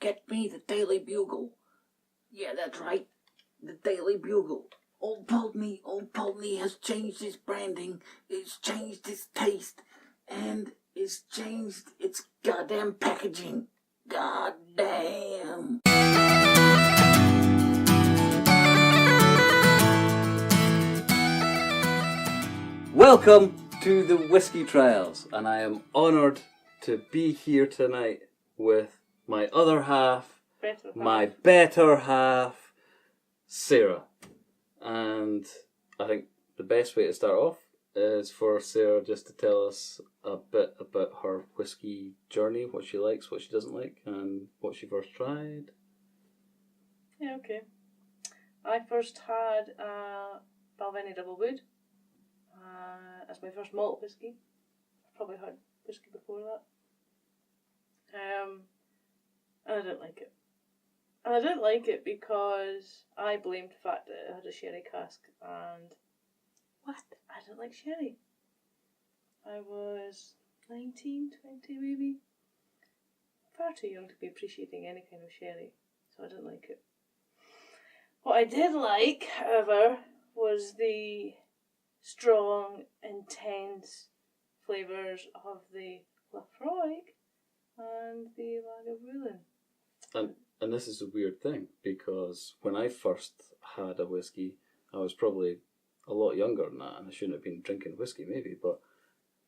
catch me, the Daily Bugle. Yeah, that's right, the Daily Bugle. Old Pulteney has changed its branding, it's changed its taste, and it's changed its goddamn packaging. Goddamn. Welcome to the Whisky Trials, and I am honoured to be here tonight with my other half, my better half, Sarah. And I think the best way to start off is for Sarah just to tell us a bit about her whisky journey, what she likes, what she doesn't like, and what she first tried. Yeah, okay. I first had Balvenie Double Wood as my first malt whisky. I've probably had whisky before that. And I didn't like it. And I didn't like it because I blamed the fact that it had a sherry cask, and what? I didn't like sherry. I was 19, 20 maybe. Far too young to be appreciating any kind of sherry, so I didn't like it. What I did like, however, was the strong, intense flavours of the Lafroig and the Lagavulin. And this is a weird thing, because when I first had a whiskey, I was probably a lot younger than that, and I shouldn't have been drinking whiskey maybe, but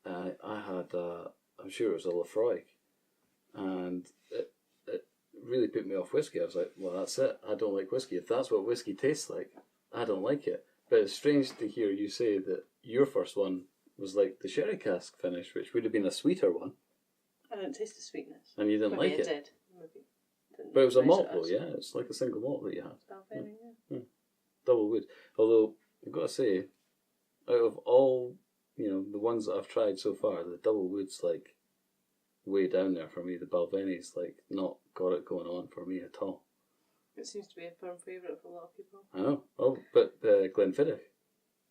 I had, I'm sure it was a Lafroig, and it really put me off whiskey. I was like, well, that's it, I don't like whiskey. If that's what whiskey tastes like, I don't like it. But it's strange to hear you say that your first one was like the sherry cask finish, which would have been a sweeter one. I didn't taste the sweetness. And you didn't Maybe like it? Did. Maybe. But it was a malt though, yeah? It's like a single malt that you had. Balvenie, yeah. Double wood. Although, I've got to say, out of all, the ones that I've tried so far, the double wood's like way down there for me. The Balvenie's like not got it going on for me at all. It seems to be a firm favourite for a lot of people. I know. Oh, but Glenfiddich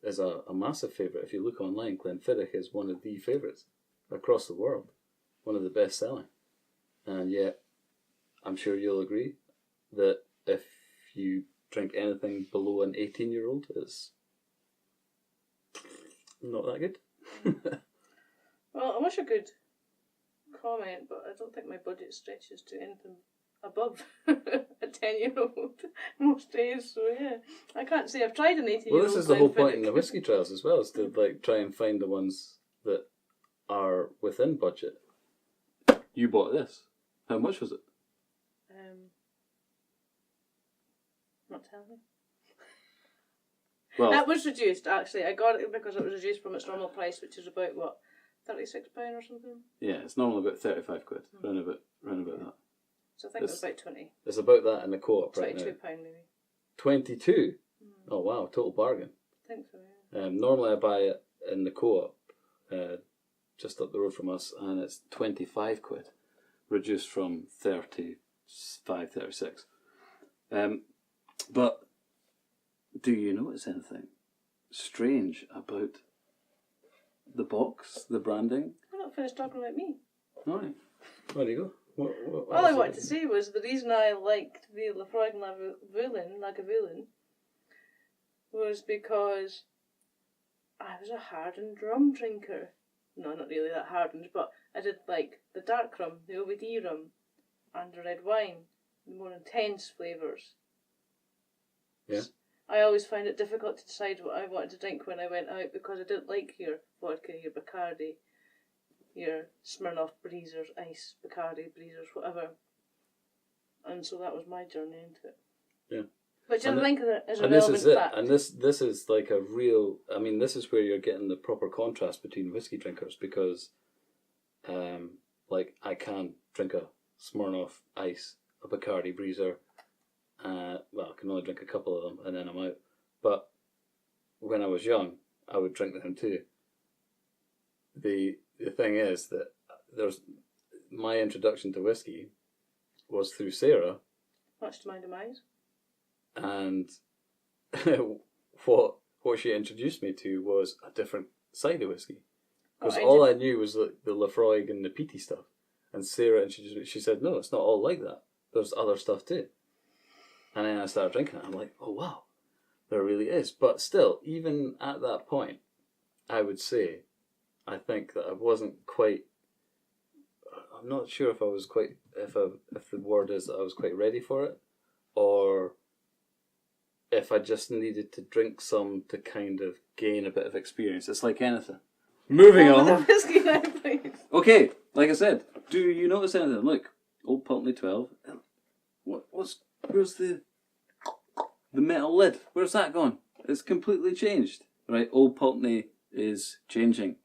is a massive favourite. If you look online, Glenfiddich is one of the favourites across the world. One of the best selling. And yet, I'm sure you'll agree that if you drink anything below an 18-year-old, it's not that good. Well, I wish I could comment, but I don't think my budget stretches to anything above a 10-year-old most days, so yeah. I can't say I've tried an 18-year-old. Well, this is the whole point in the Whisky Trials as well, is to try and find the ones that are within budget. You bought this. How much was it? Not telling me. Well, that was reduced, actually. I got it because it was reduced from its normal price, which is about, what, £36 or something? Yeah, it's normally about 35 quid, round about that. So I think it was about 20. It's about that in the co-op right now. £22 maybe. 22? Oh wow, total bargain. I think so, yeah. Normally I buy it in the co-op, just up the road from us, and it's 25 quid, reduced from 35, 36. But do you notice anything strange about the box, the branding? You're not finished talking about me. Alright, there you go. All I wanted to say was the reason I liked the Lafroig and Lagavulin was because I was a hardened rum drinker. No, not really that hardened, but I did like the dark rum, the OBD rum, and the red wine, the more intense flavours. Yeah. I always find it difficult to decide what I wanted to drink when I went out because I didn't like your vodka, your Bacardi, your Smirnoff Breezers, Ice, Bacardi, Breezers, whatever. And so that was my journey into it. Yeah. Which I think is a and this relevant is it. fact. And this is like a real, this is where you're getting the proper contrast between whiskey drinkers, because I can drink a Smirnoff Ice, a Bacardi Breezer, I can only drink a couple of them and then I'm out. But when I was young, I would drink them too. The thing is that my introduction to whiskey was through Sarah. Much to my demise. And what she introduced me to was a different side of whiskey. Because all I knew was the Lafroig and the peaty stuff. And Sarah introduced me, she said, no, it's not all like that. there's other stuff too. And then I started drinking it. I'm like, oh wow, there really is. But still, even at that point, I would say, I think that I wasn't quite. I'm not sure if I was quite. If the word is that I was quite ready for it, or if I just needed to drink some to kind of gain a bit of experience. It's like anything. Moving With a on. whiskey now, please. Okay, like I said, do you notice anything? Look, Old Pulteney 12. Where's the metal lid? Where's that gone? It's completely changed. Right, Old Pulteney is changing.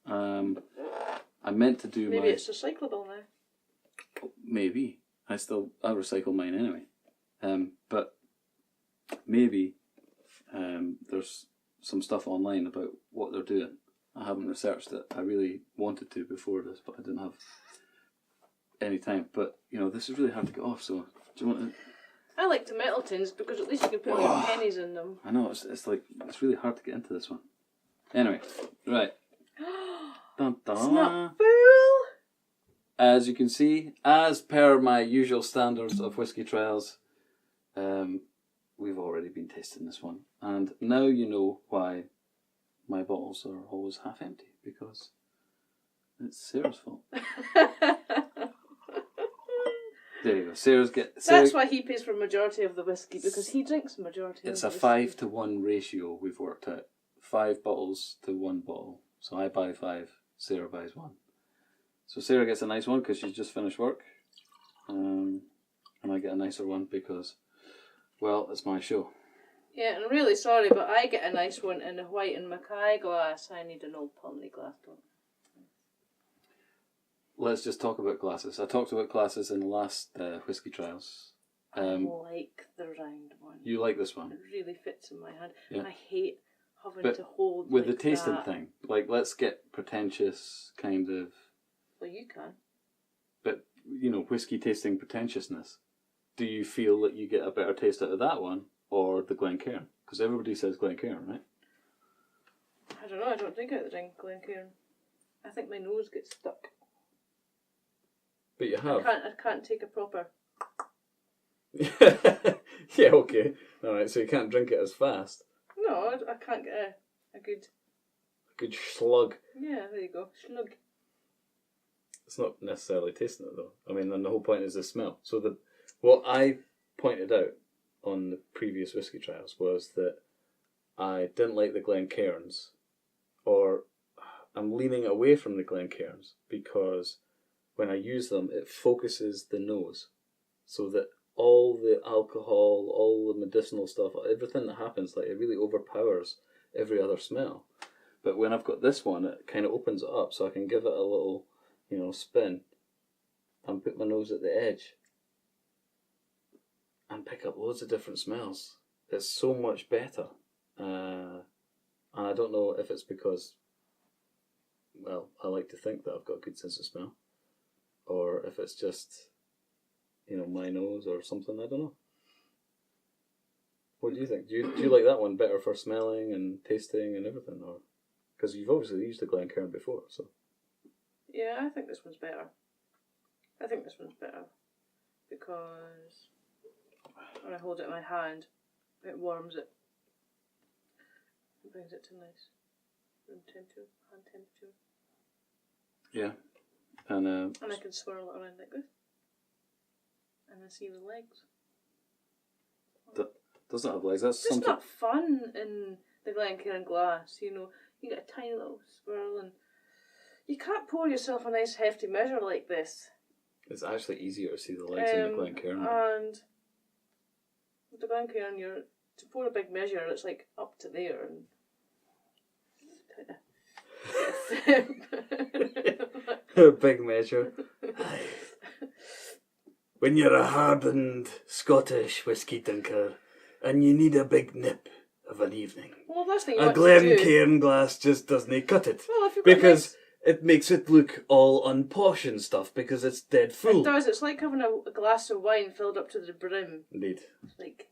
I meant to do Maybe it's recyclable now. Maybe. I recycle mine anyway. But maybe there's some stuff online about what they're doing. I haven't researched it. I really wanted to before this, but I didn't have any time. But, this is really hard to get off, so do you want to... I like the metal tins because at least you can put your pennies in them. I know, it's really hard to get into this one. Anyway, right. Dun, dun. It's not full. As you can see, as per my usual standards of Whisky Trials, we've already been tasting this one. And now you know why my bottles are always half empty, because it's Sarah's fault. There you go. That's why he pays for majority of the whiskey, because he drinks the majority of the whiskey. It's a 5-to-1 ratio we've worked out. 5 bottles to 1 bottle. So I buy 5, Sarah buys 1. So Sarah gets a nice one because she's just finished work. And I get a nicer one because, well, it's my show. Yeah, and I'm really sorry, but I get a nice one in a white and Mackay glass. I need an Old Pulteney glass, don't I? Let's just talk about glasses. I talked about glasses in the last Whisky Trials. I like the round one. You like this one? It really fits in my hand. Yeah. I hate having But to hold with like the tasting that. thing, like, let's get pretentious kind of... Well, you can. But, whiskey tasting pretentiousness. Do you feel that you get a better taste out of that one or the Glencairn? Because everybody says Glencairn, right? I don't know, I don't drink out the Glencairn. I think my nose gets stuck. But you have. I can't take a proper... Yeah, okay. Alright, so you can't drink it as fast. No, I can't get a good... A good slug. Yeah, there you go. Slug. It's not necessarily tasting it though. I mean, and the whole point is the smell. So what I pointed out on the previous Whisky Trials was that I didn't like the Glencairns, or I'm leaning away from the Glencairns because when I use them, it focuses the nose so that all the alcohol, all the medicinal stuff, everything that happens, like, it really overpowers every other smell. But when I've got this one, it kind of opens it up so I can give it a little, spin and put my nose at the edge and pick up loads of different smells. It's so much better. And I don't know if it's because, well, I like to think that I've got a good sense of smell, or if it's just, my nose or something. I don't know. What do you think? Do you like that one better for smelling and tasting and everything, or because you've obviously used the Glencairn before, so? Yeah, I think this one's better. I think this one's better because when I hold it in my hand, it warms it. It brings it to nice room temperature, hand temperature. Yeah, and I can swirl it around like this, and I see the legs. Doesn't have legs. That's it's something. Not fun in the Glencairn glass. You get a tiny little swirl, and you can't pour yourself a nice hefty measure like this. It's actually easier to see the legs in the Glencairn. And with the Glencairn, to pour a big measure, it's like up to there, and A big measure. When you're a hardened Scottish whiskey drinker and you need a big nip of an evening, well, that's the thing. a Glencairn glass just doesn't cut it. Well, if you've got because it makes it look all unposh and stuff because it's dead full. It does. It's like having a glass of wine filled up to the brim. Indeed. Like,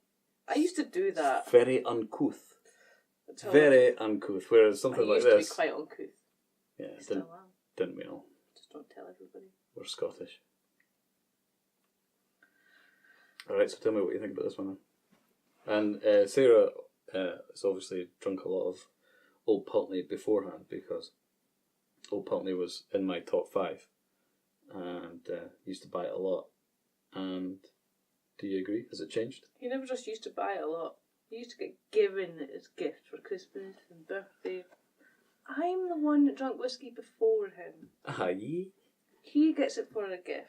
I used to do that. Very uncouth. Very uncouth. Whereas something like this... I used to be quite uncouth. Yeah, didn't we all? Just don't tell everybody. We're Scottish. Alright, so tell me what you think about this one then. And Sarah has obviously drunk a lot of Old Pulteney beforehand, because Old Pulteney was in my top 5 and used to buy it a lot. And do you agree? Has it changed? He never just used to buy it a lot. He used to get given it as gift for Christmas and birthday. I'm the one that drank whiskey before him. Aye. He gets it for a gift.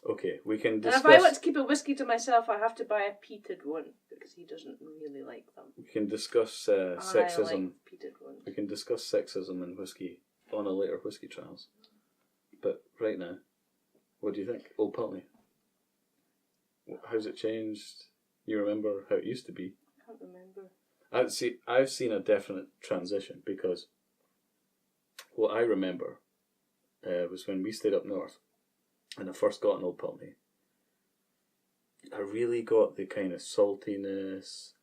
Okay, we can And discuss. if I want to keep a whiskey to myself, I have to buy a peated one because he doesn't really like them. We can discuss I sexism. like peated ones. We can discuss sexism in whiskey on a later Whisky Trials. But right now, what do you think? Old Pulteney. How's it changed? You remember how it used to be? I can't remember. I've seen a definite transition, because what I remember was when we stayed up north and I first got an Old Pulteney. I really got the kind of saltiness.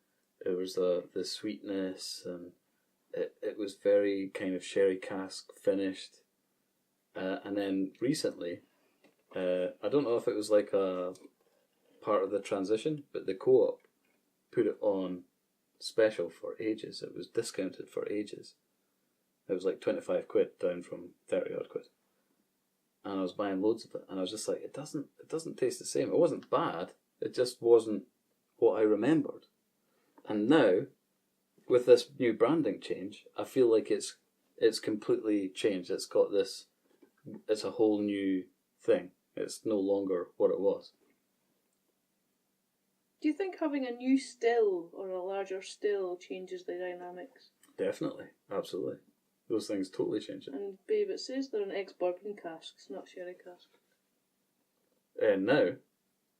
It was the sweetness, and it was very kind of sherry cask finished. And then recently, I don't know if it was like a part of the transition, but the co-op put it on special for ages. It was discounted for ages. It was like 25 quid down from 30 odd quid. And I was buying loads of it, and I was just like, it doesn't taste the same. It wasn't bad, it just wasn't what I remembered. And now, with this new branding change, I feel like it's completely changed. It's got this, it's a whole new thing. It's no longer what it was. Do you think having a new still or a larger still changes the dynamics? Definitely, absolutely. Those things totally change it. And babe, it says they're in ex-bourbon casks, not sherry casks. Now,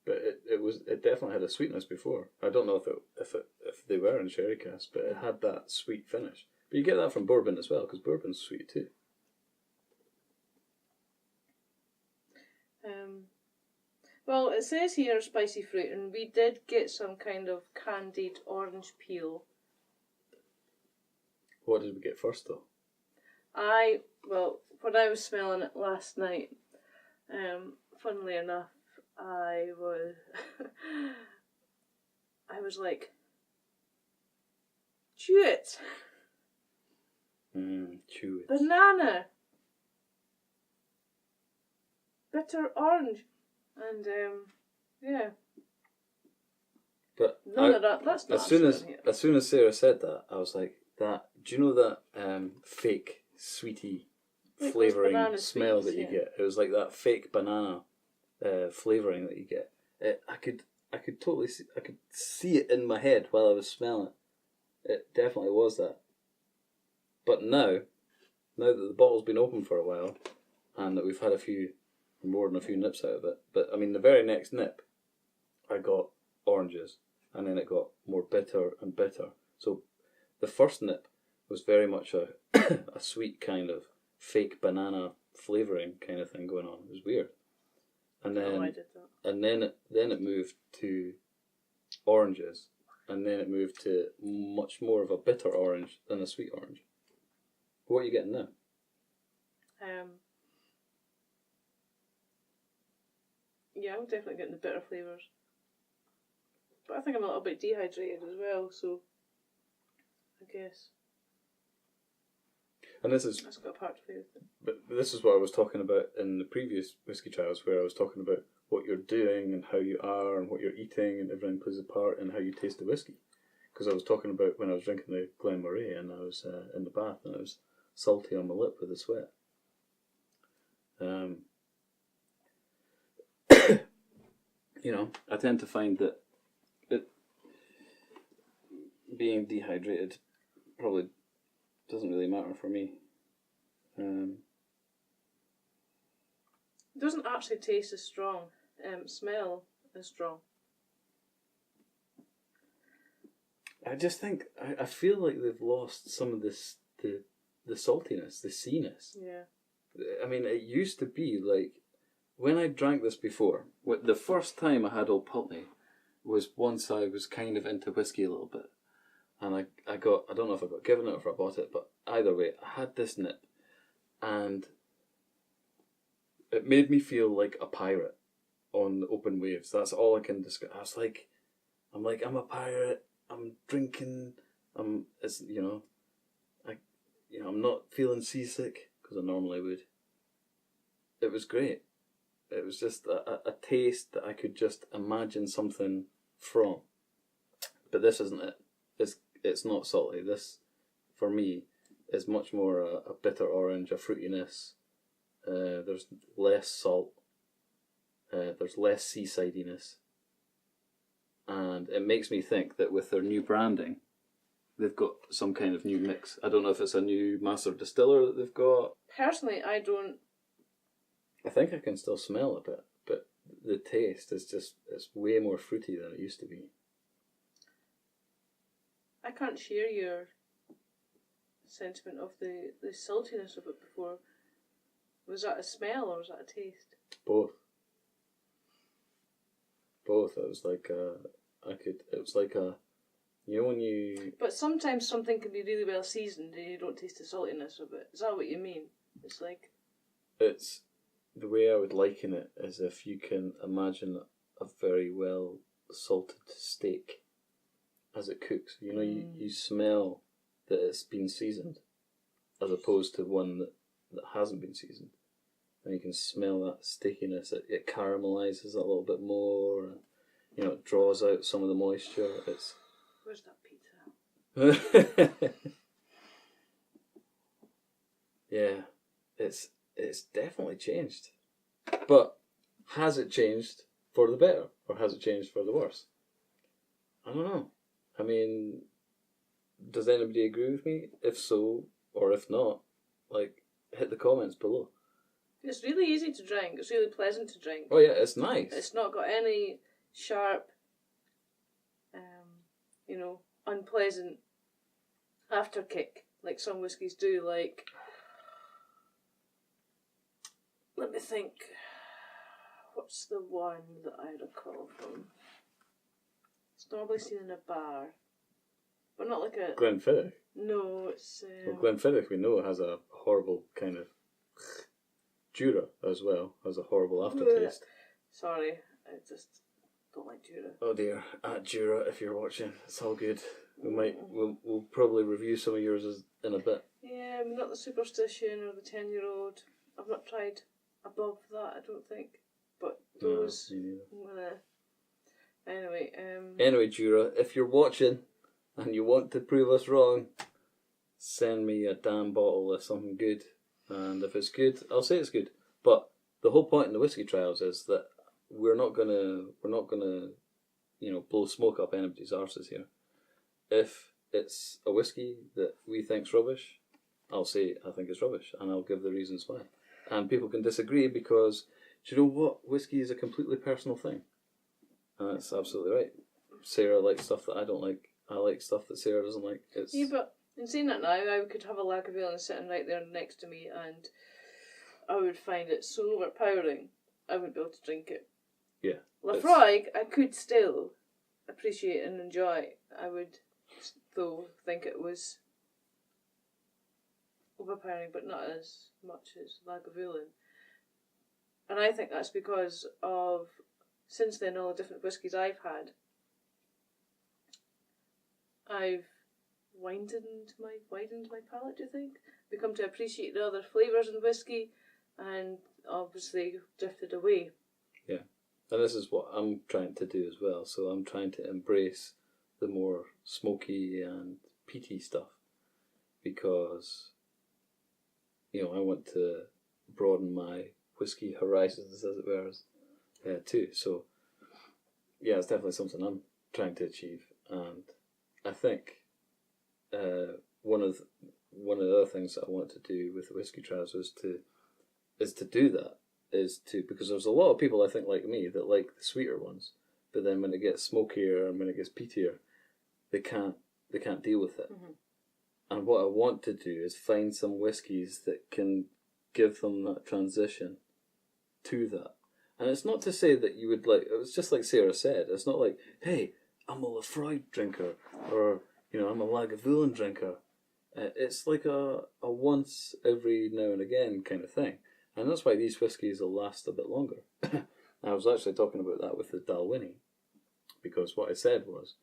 but it definitely had a sweetness before. I don't know if they were in sherry cask, but it had that sweet finish. But you get that from bourbon as well, because bourbon's sweet too. Well, it says here spicy fruit, and we did get some kind of candied orange peel. What did we get first though? When I was smelling it last night, funnily enough, I was like, chew it. Chew it. Banana. Bitter orange. And, yeah. But None of that, that's not as soon as Sarah said that, I was like, that. Do you know that fake sweety Like flavouring smell sweets, that you yeah. get? It was like that fake banana flavouring that you get. I could totally see it in my head while I was smelling it. It definitely was that. But now that the bottle's been open for a while, and that we've had more than a few nips out of it, but I mean the very next nip, I got oranges, and then it got more bitter and bitter. So the first nip was very much a a sweet kind of fake banana flavouring kind of thing going on. It was weird. And then I did that. and then it moved to oranges, and then it moved to much more of a bitter orange than a sweet orange. What are you getting now? Yeah, I'm definitely getting the bitter flavours. But I think I'm a little bit dehydrated as well, so I guess And this is that's got a part to play with it. But this is what I was talking about in the previous Whisky Trials, where I was talking about what you're doing and how you are and what you're eating, and everything plays a part in how you taste the whiskey. Because I was talking about when I was drinking the Glenmorangie and I was in the bath and I was salty on my lip with the sweat. You know, I tend to find that being dehydrated probably doesn't really matter for me. It doesn't actually taste as strong. Smell as strong. I just think I feel like they've lost some of this the saltiness, the seeness. Yeah. I mean, it used to be like when I drank this before. The first time I had Old Pulteney was once I was kind of into whiskey a little bit, and I don't know if I got given it or if I bought it, but either way, I had this nip, and it made me feel like a pirate. on the open waves. That's all I can describe. I'm I'm a pirate. I'm drinking. It's I'm not feeling seasick because I normally would. It was great. It was just a taste that I could just imagine something from. But this isn't it. It's not salty. This, for me, is much more a bitter orange, a fruitiness. There's less salt. There's less seasidiness. And it makes me think that with their new branding, they've got some kind of new mix. I don't know if it's a new master distiller that they've got. Personally, I don't. I think I can still smell a bit, but the taste is it's way more fruity than it used to be. I can't share your sentiment of the saltiness of it before. Was that a smell or was that a taste? Both. It was like when you... But sometimes something can be really well seasoned and you don't taste the saltiness of it. Is that what you mean? It's like... It's... The way I would liken it is if you can imagine a very well salted steak as it cooks. You smell that it's been seasoned as opposed to one that hasn't been seasoned. And you can smell that stickiness. It caramelizes a little bit more. And, it draws out some of the moisture. Where's that pizza? Yeah, it's definitely changed. But has it changed for the better or has it changed for the worse? I don't know. I mean, does anybody agree with me? If so, or if not, hit the comments below. It's really easy to drink. It's really pleasant to drink. Oh yeah, it's nice. It's not got any sharp, unpleasant after kick like some whiskies do. Like, let me think. What's the one that I recall from? It's normally seen in a bar, but not like a... Glenfiddich? No, it's... Well, Glenfiddich we know has a horrible kind of... Jura as well has a horrible aftertaste. Sorry, I just don't like Jura. Oh dear, at Jura, if you're watching, it's all good. We'll probably review some of yours in a bit. Yeah, not the Superstition or the 10-year-old. I've not tried above that, I don't think. But those... Anyway, Anyway, Jura, if you're watching and you want to prove us wrong, send me a damn bottle of something good. And if it's good, I'll say it's good. But the whole point in the Whisky Trials is that we're not gonna blow smoke up anybody's arses here. If it's a whiskey that we think's rubbish, I'll say I think it's rubbish, and I'll give the reasons why. And people can disagree because, do you know what? Whiskey is a completely personal thing. And that's absolutely right. Sarah likes stuff that I don't like. I like stuff that Sarah doesn't like. Yeah, but in saying that now, I could have a Lagavulin sitting right there next to me and I would find it so overpowering, I wouldn't be able to drink it. Yeah. Lafroig, I could still appreciate and enjoy. I would, though, think it was overpowering, but not as much as Lagavulin. And I think that's because of, since then, all the different whiskies I've had, I've widened my palate, do you think? Become to appreciate the other flavours in whiskey and obviously drifted away. Yeah. And this is what I'm trying to do as well. So I'm trying to embrace the more smoky and peaty stuff because, I want to broaden my whiskey horizons, as it were, too. So, yeah, it's definitely something I'm trying to achieve. And I think one of the other things that I want to do with the Whisky Trials is to do that. Because there's a lot of people, I think, like me, that like the sweeter ones, but then when it gets smokier and when it gets peatier, they can't deal with it. Mm-hmm. And what I want to do is find some whiskies that can give them that transition to that. And it's not to say that you would it's just like Sarah said, it's not like, hey, I'm a Lafroig drinker, or, I'm a Lagavulin drinker. It's like a once every now and again kind of thing. And that's why these whiskies will last a bit longer. I was actually talking about that with the Dalwhinnie, because what I said was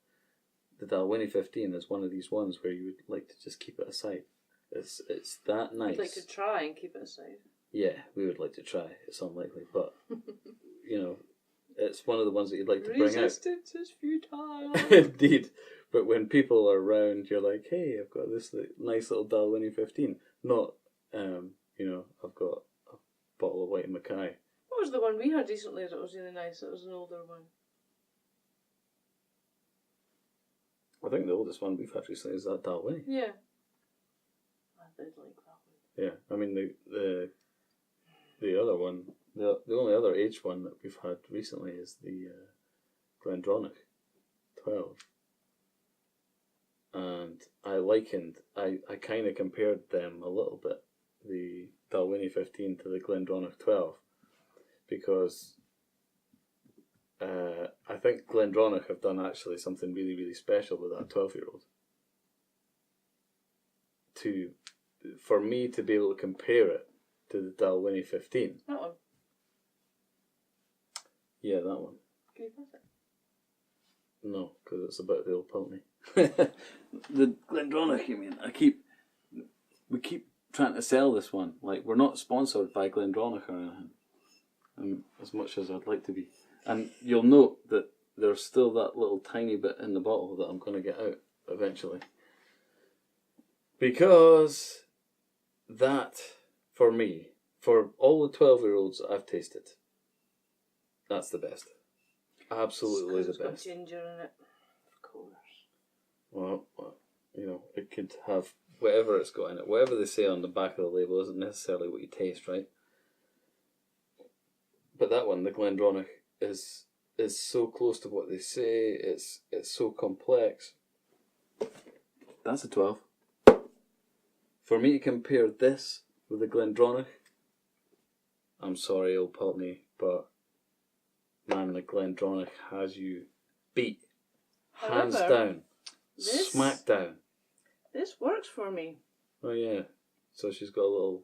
the Dalwhinnie 15 is one of these ones where you would like to just keep it aside. It's that nice. I'd like to try and keep it aside. Yeah, we would like to try. It's unlikely, but you know, it's one of the ones that you'd like to bring out. Resistance is futile. Indeed. But when people are around, you're like, hey, I've got this nice little Dalwhinnie 15. Not, I've got a bottle of White Mackay. What was the one we had recently that was really nice? It was an older one. I think the oldest one we've had recently is that Dalwhinnie. Yeah. I did like that one. Yeah, I mean, the other one, the only other aged one that we've had recently is the Glendronach 12. And I kind of compared them a little bit, the Dalwhinnie 15 to the Glendronach 12, because I think Glendronach have done actually something really, really special with that 12-year-old. For me to be able to compare it to the Dalwhinnie 15. That one? Yeah, that one. Can you pass it? No, because it's about the Old Pulteney. The Glendronach, we keep trying to sell this one. Like, we're not sponsored by Glendronach or anything, as much as I'd like to be. And you'll note that there's still that little tiny bit in the bottle that I'm going to get out eventually. Because that, for me, for all the 12-year-olds I've tasted, that's the best. Absolutely the It's got best. ginger in it, of course. Well, it could have whatever it's got in it. Whatever they say on the back of the label isn't necessarily what you taste, right? But that one, the Glendronach, is so close to what they say. It's so complex. That's a 12. For me to compare this with the Glendronach, I'm sorry, Old Pulteney, but man, the Glendronach has you beat. Hands down. Smack down. This works for me. Oh yeah. So she's got a little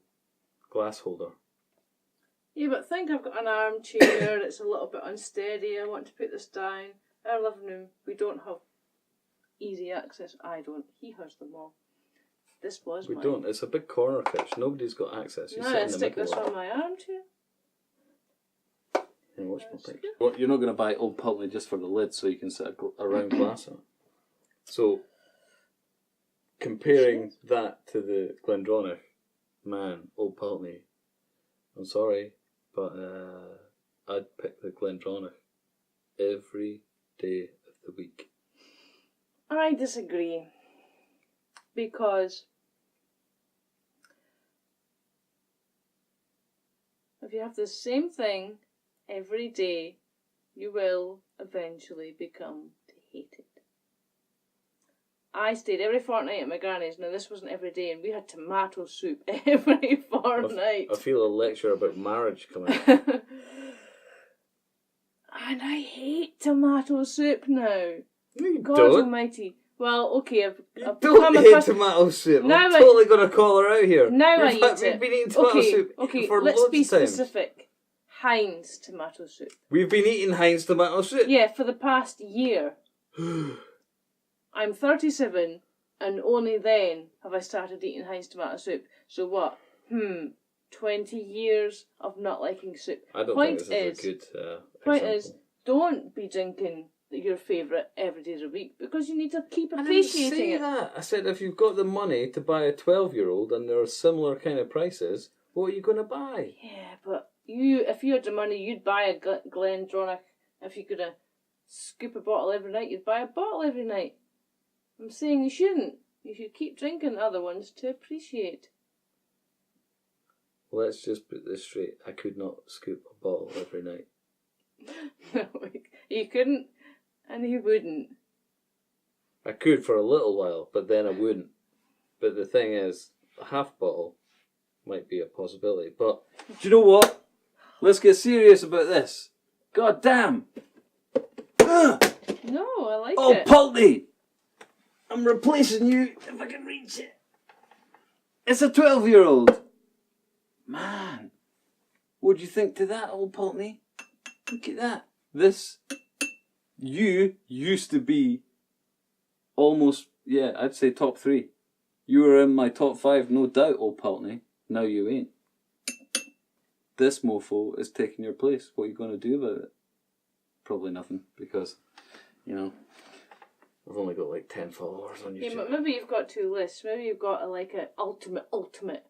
glass holder. Yeah, but think I've got an armchair, it's a little bit unsteady, I want to put this down. Our living room, we don't have easy access. I don't. He has them all. This was We mine. don't. It's a big corner couch. Nobody's got access. You No, sit I in the stick middle this of it. on my armchair. And watch my That's picture. good. Well, you're not going to buy Old Pulteney just for the lid so you can sit a round glass on it. So, comparing that to the Glendronach, man, Old Pulteney, I'm sorry, but I'd pick the Glendronach every day of the week. I disagree. Because if you have the same thing every day, you will eventually become to hate it. I stayed every fortnight at my granny's. Now, this wasn't every day, and we had tomato soup every fortnight. I feel a lecture about marriage coming up. And I hate tomato soup now. No, you God don't. almighty. Well, okay, I've Don't become hate accustomed. tomato soup. Now I'm totally going to call her out here. Now I We've eat We've it. been eating tomato soup Okay, for let's loads be of times. specific. Heinz tomato soup. We've been eating Heinz tomato soup. Yeah, for the past year. I'm 37, and only then have I started eating Heinz tomato soup. So what? 20 years of not liking soup. I don't Point think this is is, a good Point example. is, don't be drinking your favourite every day of the week, because you need to keep I didn't appreciating say it. that. I said if you've got the money to buy a 12-year-old and there are similar kind of prices, what are you going to buy? Yeah, but if you had the money, you'd buy a Glendronach. If you could scoop a bottle every night, you'd buy a bottle every night. I'm saying you shouldn't. You should keep drinking other ones to appreciate. Let's just put this straight. I could not scoop a bottle every night. No, you couldn't, and you wouldn't. I could for a little while, but then I wouldn't. But the thing is, a half bottle might be a possibility. But do you know what? Let's get serious about this. God damn! No, I like Oh, it. Pulteney! I'm replacing you if I can reach it. It's a 12-year-old. Man, what do you think to that, Old Pulteney? Look at that. This, you used to be almost, yeah, I'd say top 3. You were in my top 5, no doubt, Old Pulteney. Now you ain't. This mofo is taking your place. What are you going to do about it? Probably nothing, because, you know, I've only got like 10 followers on YouTube. Yeah, but maybe you've got 2 lists. Maybe you've got an ultimate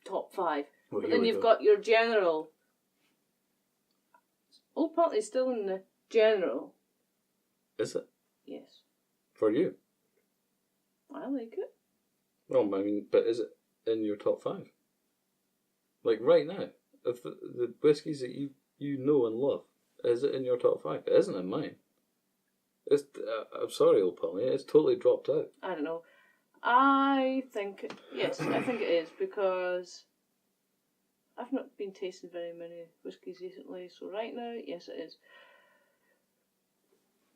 top 5. Well, but here then we you've go. got your general. Old Pulteney's still in the general. Is it? Yes. For you? I like it. Well, I mean, but is it in your top 5? Like right now, if the whiskies that you know and love, is it in your top 5? It isn't in mine. It's, I'm sorry, Old Pulteney, it's totally dropped out. I don't know. I think, yes, I think it is, because I've not been tasting very many whiskies recently, so right now, yes it is.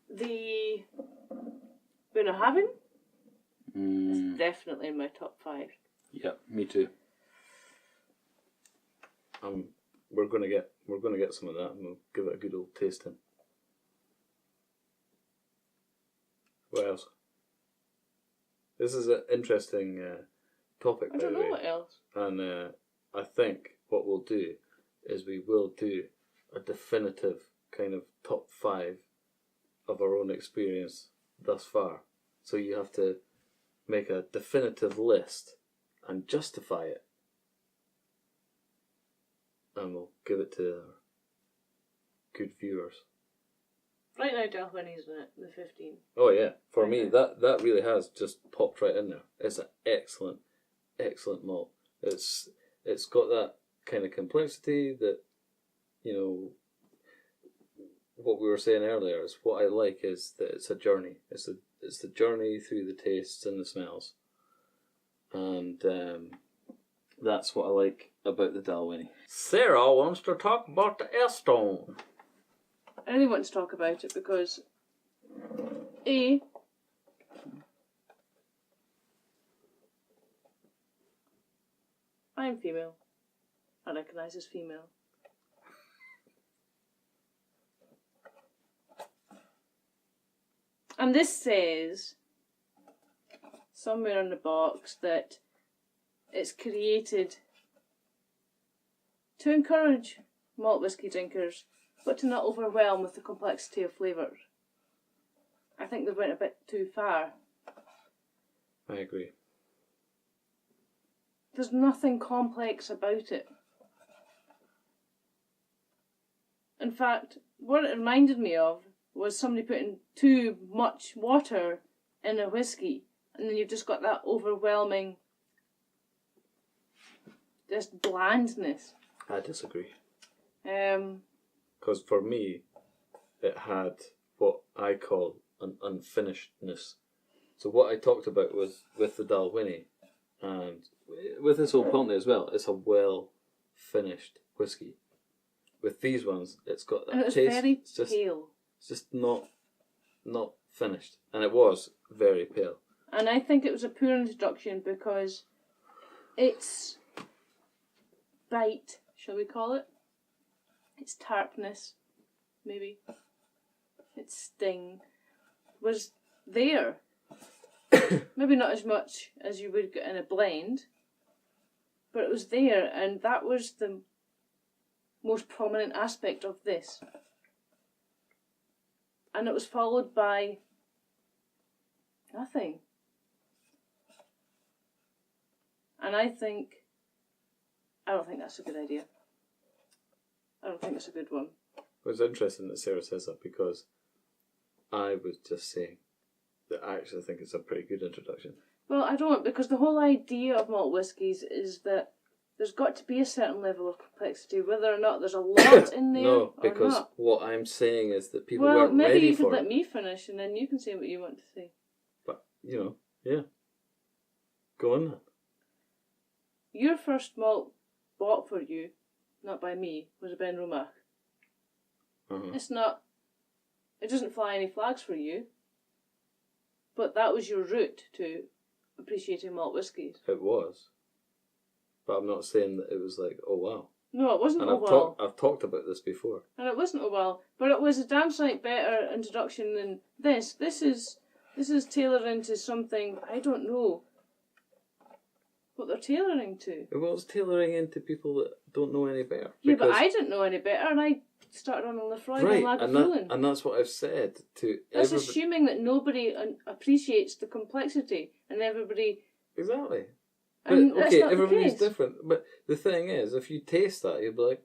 The Bunnahabhain is definitely in my top 5. Yeah, me too. We're gonna get some of that, and we'll give it a good old tasting. What else? This is an interesting topic, I by don't the know way. what else. And I think what we'll do is we will do a definitive kind of top 5 of our own experience thus far. So you have to make a definitive list and justify it. And we'll give it to our good viewers. Right now, Dalwhinnie's in it, the 15. Oh yeah, for Right me now. that really has just popped right in there. It's an excellent malt. It's got that kind of complexity that, you know, what we were saying earlier is what I like is that it's a journey. It's the journey through the tastes and the smells, and that's what I like about the Dalwhinnie. Sarah wants to talk about the Estone. I really want to talk about it because A, I'm female. I recognise as female. And this says somewhere on the box that it's created to encourage malt whisky drinkers, but to not overwhelm with the complexity of flavours. I think they went a bit too far. I agree. There's nothing complex about it. In fact, what it reminded me of was somebody putting too much water in a whiskey, and then you've just got that overwhelming, just blandness. I disagree. Um, Because for me, it had what I call an unfinishedness. So what I talked about was with the Dalwhinnie, and with this Old Pulteney as well, it's a well-finished whiskey. With these ones, it's got that and it was taste. very It's just, pale. it's just not finished. And it was very pale. And I think it was a poor introduction because its bite, shall we call it? Its tartness, maybe. Its sting was there. Maybe not as much as you would get in a blend, but it was there, and that was the most prominent aspect of this. And it was followed by nothing. And I don't think that's a good idea. I don't think it's a good one. It's interesting that Sarah says that because I was just saying that I actually think it's a pretty good introduction. Well, I don't, because the whole idea of malt whiskies is that there's got to be a certain level of complexity, whether or not there's a lot in there No, or because not. what I'm saying is that people Well, weren't maybe ready you could for let it. me finish and then you can say what you want to say. But, yeah. Go on then. Your first malt bought for you, not by me, was a Ben Romach. Uh-huh. It doesn't fly any flags for you, but that was your route to appreciating malt whiskies. It was. But I'm not saying that it was like, oh wow, No, it wasn't And Oval. I've talked about this before. And it wasn't Oval, but it was a damn sight better introduction than this. This is tailoring to something, I don't know what they're tailoring to. Well, it's tailoring into people that don't know any better. Yeah, but I didn't know any better, and I started on a Lefroy and Lagavulin. And that's what I've said to That's everybody. assuming that nobody appreciates the complexity, and everybody... Exactly. And but, that's okay, not the everybody's case. different. But the thing is, if you taste that, you'll be like,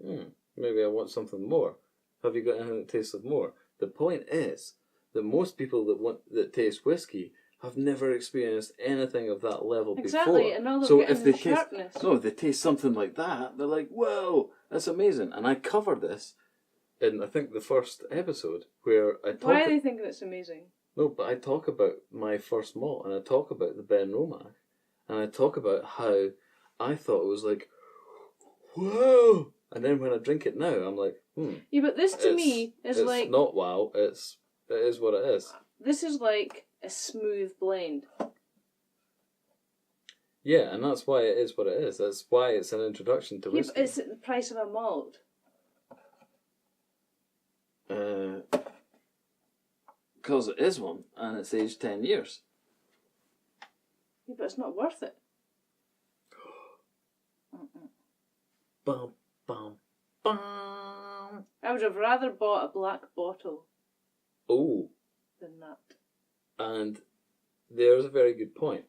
maybe I want something more. Have you got anything that tastes of more? The point is that most people that taste whiskey have never experienced anything of that level Exactly, before. and now they're So getting if they the taste, sharpness. if they taste something like that, they're like, "Whoa, that's amazing!" And I covered this in I think the first episode where I talk. Why are they thinking it's amazing? No, but I talk about my first malt, and I talk about the Ben Romach, and I talk about how I thought it was like, whoa, and then when I drink it now, I'm like, Yeah, but this to me is it's like... not wow, it is what it is. This is like a smooth blend. Yeah, and that's why it is what it is. That's why it's an introduction to Yeah, whiskey. but it's at the price of a malt. Because it is one, and it's aged 10 years. Yeah, but it's not worth it. Bum, bum, bum. I would have rather bought a black bottle Oh, than that. and there's a very good point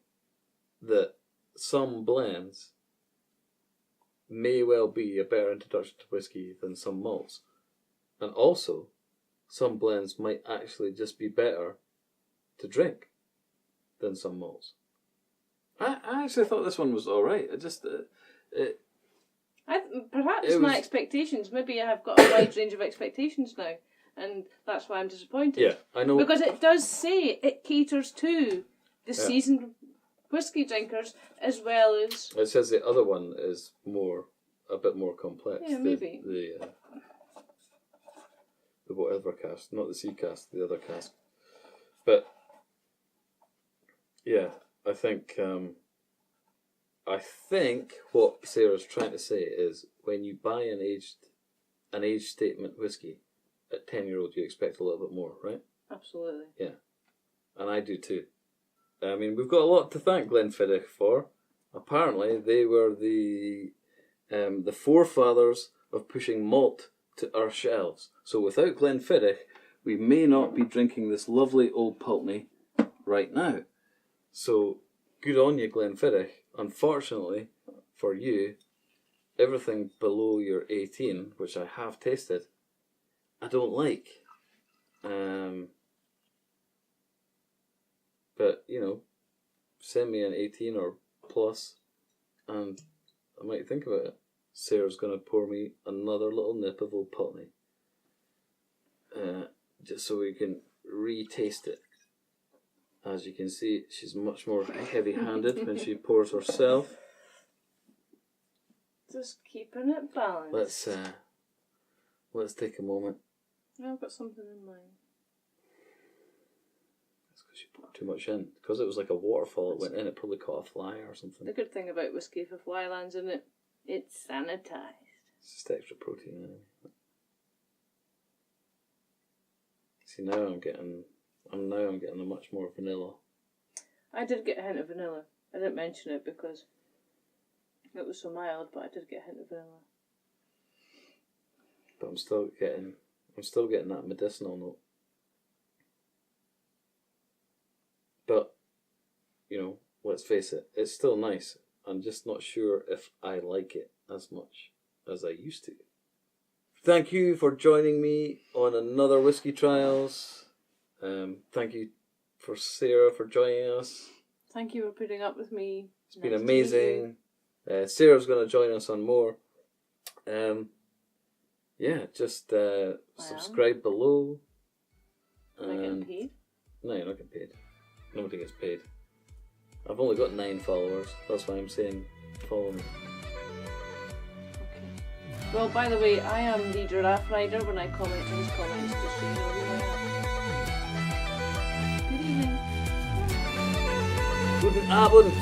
that some blends may well be a better introduction to whiskey than some malts. And also, some blends might actually just be better to drink than some malts. I actually thought this one was alright. Perhaps It my was- expectations. Maybe I have got a wide range of expectations now, and that's why I'm disappointed. Yeah, I know. Because it does say it caters to the Yeah. seasoned whiskey drinkers as well as... It says the other one is a bit more complex. Yeah, maybe. The whatever cask, not the sea cask, the other cask. But yeah, I think what Sarah's trying to say is when you buy an age statement whiskey at 10-year-old, you expect a little bit more, right? Absolutely. Yeah, and I do too. I mean, we've got a lot to thank Glenfiddich for. Apparently, they were the forefathers of pushing malt to our shelves. So without Glenfiddich, we may not be drinking this lovely Old Pulteney right now. So good on you, Glenfiddich. Unfortunately for you, everything below your 18, which I have tasted, I don't like. But, send me an 18 or plus and I might think about it. Sarah's going to pour me another little nip of Old Pulteney. Just so we can re-taste it. As you can see, she's much more heavy-handed when she pours herself. Just keeping it balanced. Let's take a moment. Yeah, I've got something in mind. That's because you put too much in. Because it was like a waterfall, it went in, it probably caught a fly or something. The good thing about whiskey, if a fly lands in it, it's sanitized. It's just extra protein in it. See, now I'm getting a much more vanilla. I did get a hint of vanilla. I didn't mention it because it was so mild, but I did get a hint of vanilla. But I'm still getting that medicinal note. But, let's face it, it's still nice. I'm just not sure if I like it as much as I used to. Thank you for joining me on another Whisky Trials. Thank you for Sarah for joining us. Thank you for putting up with me. It's been amazing. Sarah's going to join us on more. Just subscribe below. Am I getting paid? No, you're not getting paid. Nobody gets paid. I've only got 9 followers. That's why I'm saying follow me. Okay. Well, by the way, I am the giraffe rider when I comment in his comments, just so you know who I am. Good evening. Guten Abend.